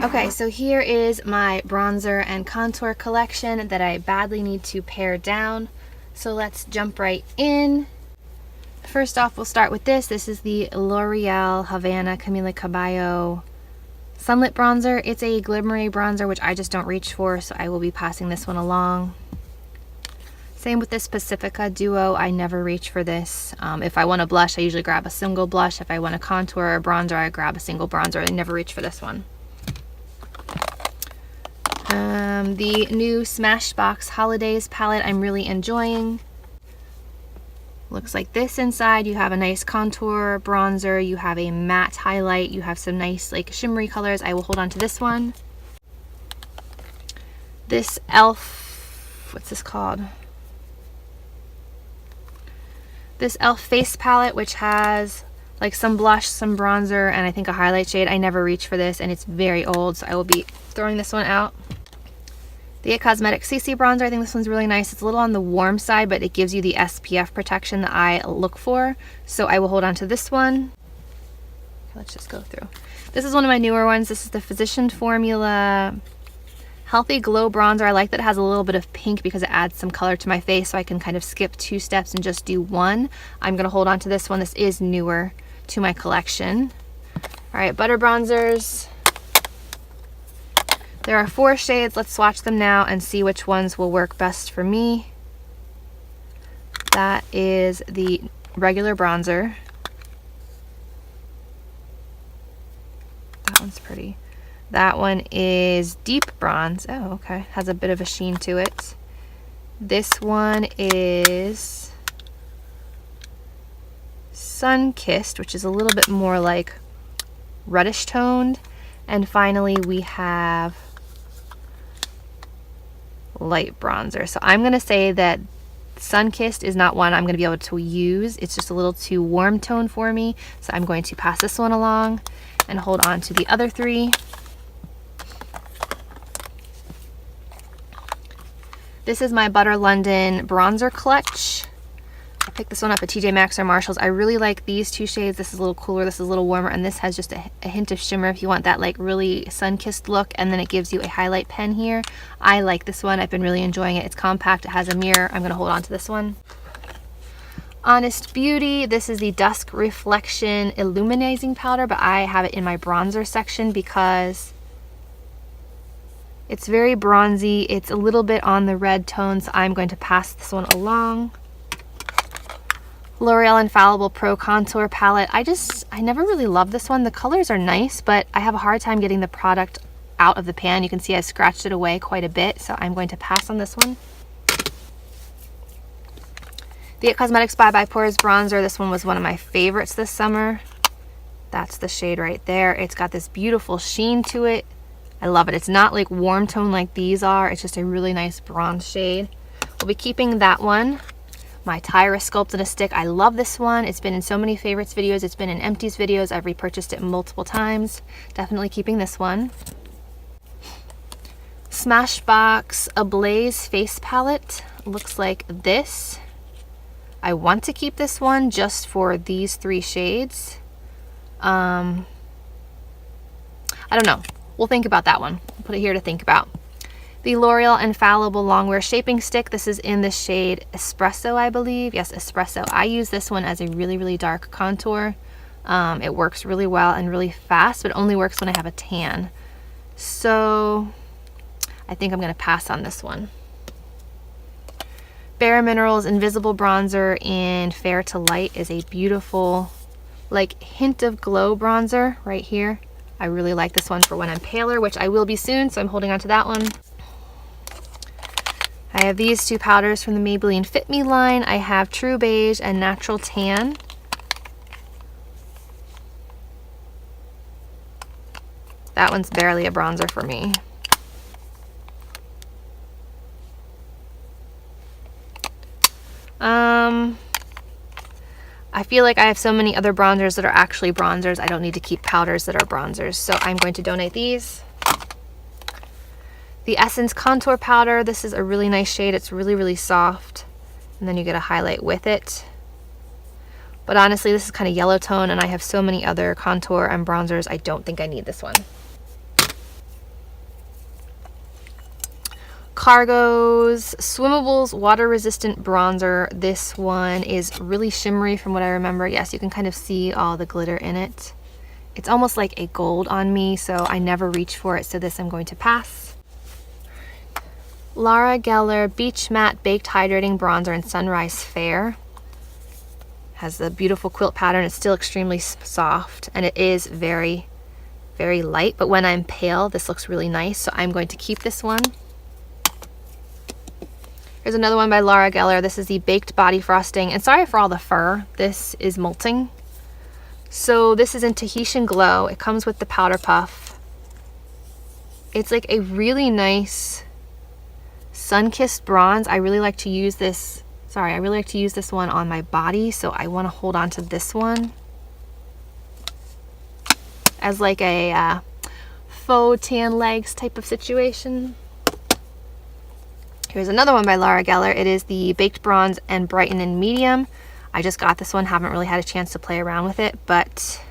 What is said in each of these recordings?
Okay, so here is my bronzer and contour collection that I badly need to pare down. So let's jump right in. First off, we'll start with this. This is the L'Oreal Havana Camila Cabello Sunlit Bronzer. It's a glimmery bronzer, which I just don't reach for, so I will be passing this one along. Same with this Pacifica Duo. I never reach for this. If I want a blush, I usually grab a single blush. If I want a contour or a bronzer, I grab a single bronzer. I never reach for this one. The new Smashbox Holidays palette I'm really enjoying. Looks like this inside. You have a nice contour bronzer, you have a matte highlight, you have some nice like shimmery colors. I will hold on to this one. This e.l.f., what's this called? This e.l.f. face palette, which has like some blush, some bronzer, and I think a highlight shade. I never reach for this and it's very old, so I will be throwing this one out. The It Cosmetics CC bronzer, I think this one's really nice. It's a little on the warm side, but it gives you the SPF protection that I look for. So I will hold on to this one. Let's just go through. This is one of my newer ones. This is the Physician Formula Healthy Glow Bronzer. I like that it has a little bit of pink because it adds some color to my face, so I can kind of skip 2 steps and just do one. I'm going to hold on to this one. This is newer to my collection. All right, butter bronzers. There are 4 shades. Let's swatch them now and see which ones will work best for me. That is the regular bronzer. That one's pretty. That one is deep bronze. Oh, okay. Has a bit of a sheen to it. This one is Sun-Kissed, which is a little bit more like reddish toned. And finally, we have light bronzer. So I'm going to say that Sun-Kissed is not one I'm going to be able to use. It's just a little too warm tone for me. So I'm going to pass this one along and hold on to the other 3. This is my Butter London bronzer clutch. I picked this one up at TJ Maxx or Marshalls. I really like these 2 shades. This is a little cooler, this is a little warmer, and this has just a hint of shimmer if you want that like really sun-kissed look, and then it gives you a highlight pen here. I like this one. I've been really enjoying it. It's compact, it has a mirror. I'm gonna hold on to this one. Honest Beauty, this is the Dusk Reflection Illuminating Powder, but I have it in my bronzer section because it's very bronzy. It's a little bit on the red tone, so I'm going to pass this one along. L'Oreal Infallible Pro Contour Palette. I never really loved this one. The colors are nice, but I have a hard time getting the product out of the pan. You can see I scratched it away quite a bit, so I'm going to pass on this one. The It Cosmetics Bye Bye Pores Bronzer. This one was one of my favorites this summer. That's the shade right there. It's got this beautiful sheen to it. I love it. It's not like warm tone like these are. It's just a really nice bronze shade. We'll be keeping that one. My Tyra Sculpt in a Stick. I love this one. It's been in so many favorites videos. It's been in empties videos. I've repurchased it multiple times. Definitely keeping this one. Smashbox Ablaze Face Palette. Looks like this. I want to keep this one just for these 3 shades. I don't know. We'll think about that one. I'll put it here to think about. The L'Oreal Infallible Longwear Shaping Stick. This is in the shade Espresso, I believe. Yes, Espresso. I use this one as a really, really dark contour. It works really well and really fast, but it only works when I have a tan. So I think I'm going to pass on this one. Bare Minerals Invisible Bronzer in Fair to Light is a beautiful, like, hint of glow bronzer right here. I really like this one for when I'm paler, which I will be soon, so I'm holding on to that one. I have these 2 powders from the Maybelline Fit Me line. I have True Beige and Natural Tan. That one's barely a bronzer for me. I feel like I have so many other bronzers that are actually bronzers. I don't need to keep powders that are bronzers, so I'm going to donate these. The Essence Contour Powder. This is a really nice shade. It's really, really soft. And then you get a highlight with it. But honestly, this is kind of yellow tone, and I have so many other contour and bronzers. I don't think I need this one. Cargo's Swimmables Water Resistant Bronzer. This one is really shimmery from what I remember. Yes, you can kind of see all the glitter in it. It's almost like a gold on me, so I never reach for it, so this I'm going to pass. Laura Geller Beach Matte Baked Hydrating Bronzer in Sunrise Fair. Has the beautiful quilt pattern. It's still extremely soft, and it is very, very light, but when I'm pale, this looks really nice, so I'm going to keep this one. Here's another one by Laura Geller. This is the Baked Body Frosting, and sorry for all the fur. This is molting. So this is in Tahitian Glow. It comes with the powder puff. It's like a really nice sun-kissed bronze. I really like to use this. I really like to use this one on my body, so I want to hold on to this one as like a faux tan legs type of situation. Here's another one by Laura Geller. It is the Baked Bronze and Brighten in Medium. I just got this one, haven't really had a chance to play around with it, but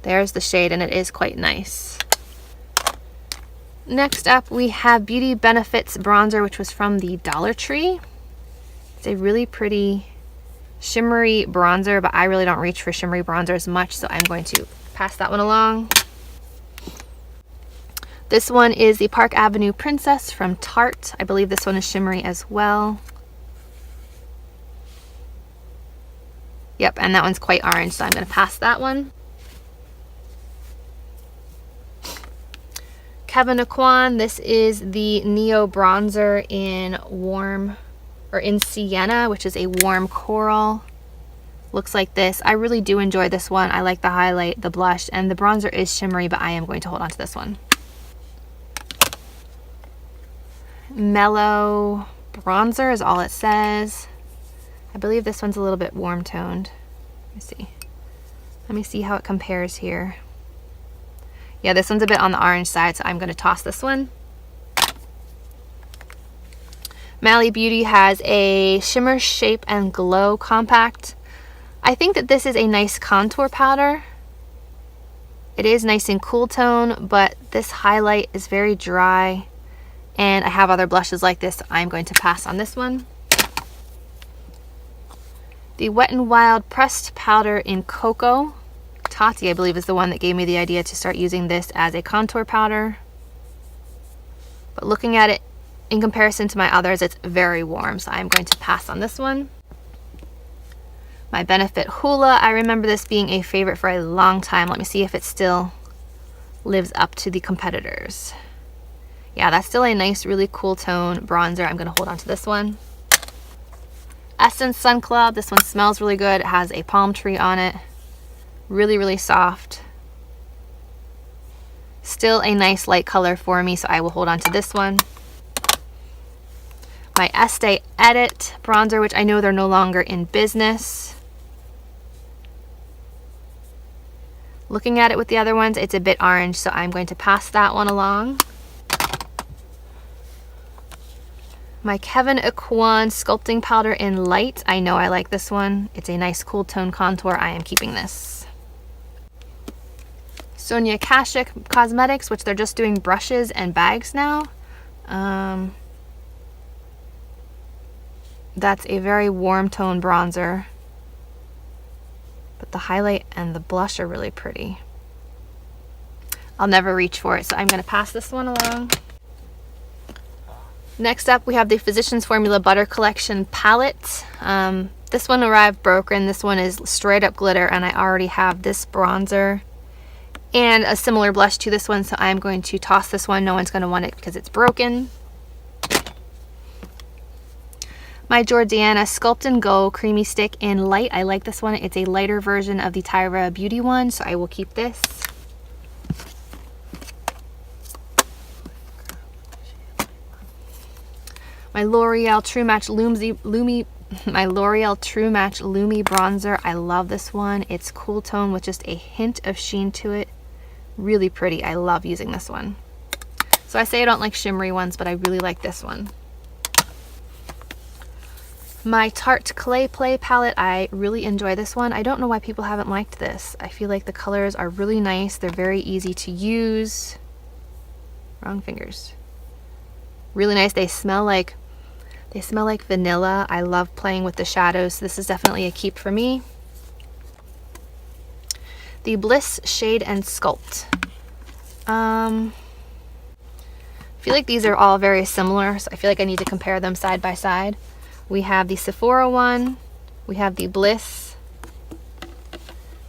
there's the shade and it is quite nice. Next up we have Beauty Benefits Bronzer, which was from the Dollar Tree. It's a really pretty shimmery bronzer, but I really don't reach for shimmery bronzers much, so I'm going to pass that one along. This one is the Park Avenue Princess from Tarte. I believe this one is shimmery as well. Yep, and that one's quite orange, so I'm going to pass that one. Kevyn Aucoin, this is the Neo Bronzer in Sienna, which is a warm coral. Looks like this. I really do enjoy this one. I like the highlight, the blush, and the bronzer is shimmery, but I am going to hold on to this one. Mellow Bronzer is all it says. I believe this one's a little bit warm toned. Let me see how it compares here. Yeah, this one's a bit on the orange side, so I'm going to toss this one. Mally Beauty has a Shimmer, Shape, and Glow Compact. I think that this is a nice contour powder. It is nice and cool tone, but this highlight is very dry, and I have other blushes like this, so I'm going to pass on this one. The Wet n Wild Pressed Powder in Cocoa. Tati, I believe, is the one that gave me the idea to start using this as a contour powder. But looking at it in comparison to my others, it's very warm, so I'm going to pass on this one. My Benefit Hoola. I remember this being a favorite for a long time. Let me see if it still lives up to the competitors. Yeah, that's still a nice, really cool tone bronzer. I'm going to hold on to this one. Essence Sun Club. This one smells really good. It has a palm tree on it. Really, really soft. Still a nice light color for me, so I will hold on to this one. My Estee Edit bronzer, which I know they're no longer in business. Looking at it with the other ones, it's a bit orange, so I'm going to pass that one along. My Kevyn Aucoin Sculpting Powder in Light. I know I like this one. It's a nice cool tone contour. I am keeping this. Sonia Kashuk Cosmetics, which they're just doing brushes and bags now. That's a very warm tone bronzer, but the highlight and the blush are really pretty. I'll never reach for it, so I'm going to pass this one along. Next up, we have the Physicians Formula Butter Collection palette. This one arrived broken. This one is straight up glitter, and I already have this bronzer and a similar blush to this one, so I'm going to toss this one. No one's going to want it because it's broken. My Jordana Sculpt and Go Creamy Stick in Light. I like this one. It's a lighter version of the Tyra Beauty one, so I will keep this. My L'Oreal True Match Lumi bronzer. I love this one. It's cool tone with just a hint of sheen to it. Really pretty. I love using this one. So I say I don't like shimmery ones, but I really like this one. My Tarte Clay Play palette. I really enjoy this one. I don't know why people haven't liked this. I feel like the colors are really nice. They're very easy to use. Wrong fingers. Really nice. They smell like vanilla. I love playing with the shadows. So this is definitely a keep for me. The Bliss Shade and Sculpt. I feel like these are all very similar, so I feel like I need to compare them side by side. We have the Sephora one, we have the Bliss,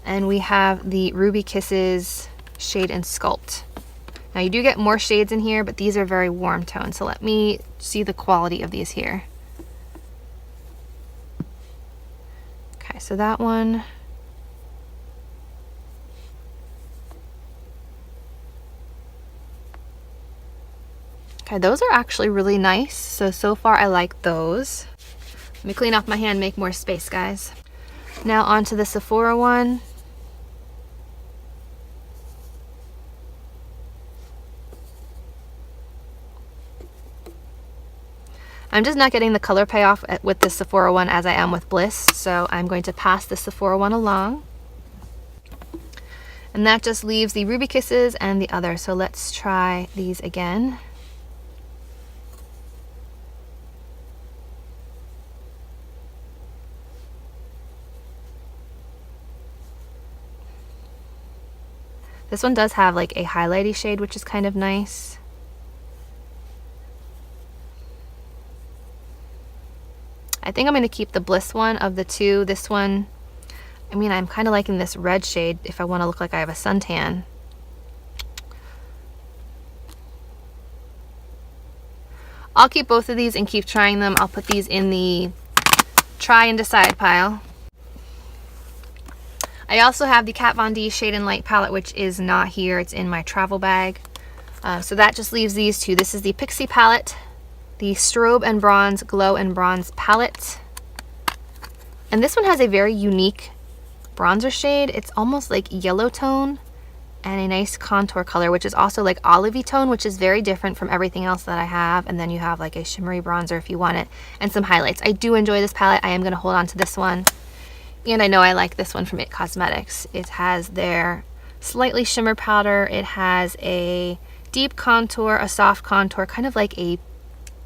and we have the Ruby Kisses Shade and Sculpt. Now you do get more shades in here, but these are very warm toned, so let me see the quality of these here. Okay, so that one. Okay, those are actually really nice. So far I like those. Let me clean off my hand, make more space, guys. Now onto the Sephora one. I'm just not getting the color payoff with the Sephora one as I am with Bliss, so I'm going to pass the Sephora one along. And that just leaves the Ruby Kisses and the other, so let's try these again. This one does have like a highlighty shade, which is kind of nice. I think I'm going to keep the Bliss one of the two. This one, I mean, I'm kind of liking this red shade if I want to look like I have a suntan. I'll keep both of these and keep trying them. I'll put these in the try and decide pile. I also have the Kat Von D Shade and Light palette, which is not here. It's in my travel bag. So that just leaves these two. This is the Pixie palette, the Strobe and Bronze Glow and Bronze palette. And this one has a very unique bronzer shade. It's almost like yellow tone and a nice contour color, which is also like olivey tone, which is very different from everything else that I have. And then you have like a shimmery bronzer if you want it, and some highlights. I do enjoy this palette. I am going to hold on to this one. And I know I like this one from It Cosmetics. It has their slightly shimmer powder. It has a deep contour, a soft contour, kind of like a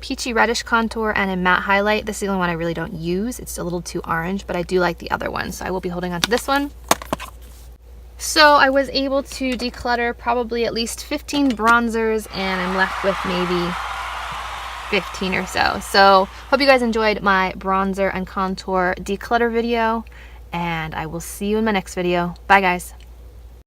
peachy reddish contour, and a matte highlight. This is the only one I really don't use. It's a little too orange, but I do like the other one, so I will be holding on to this one. So I was able to declutter probably at least 15 bronzers, and I'm left with maybe 15 or so. So hope you guys enjoyed my bronzer and contour declutter video, and I will see you in my next video. Bye guys.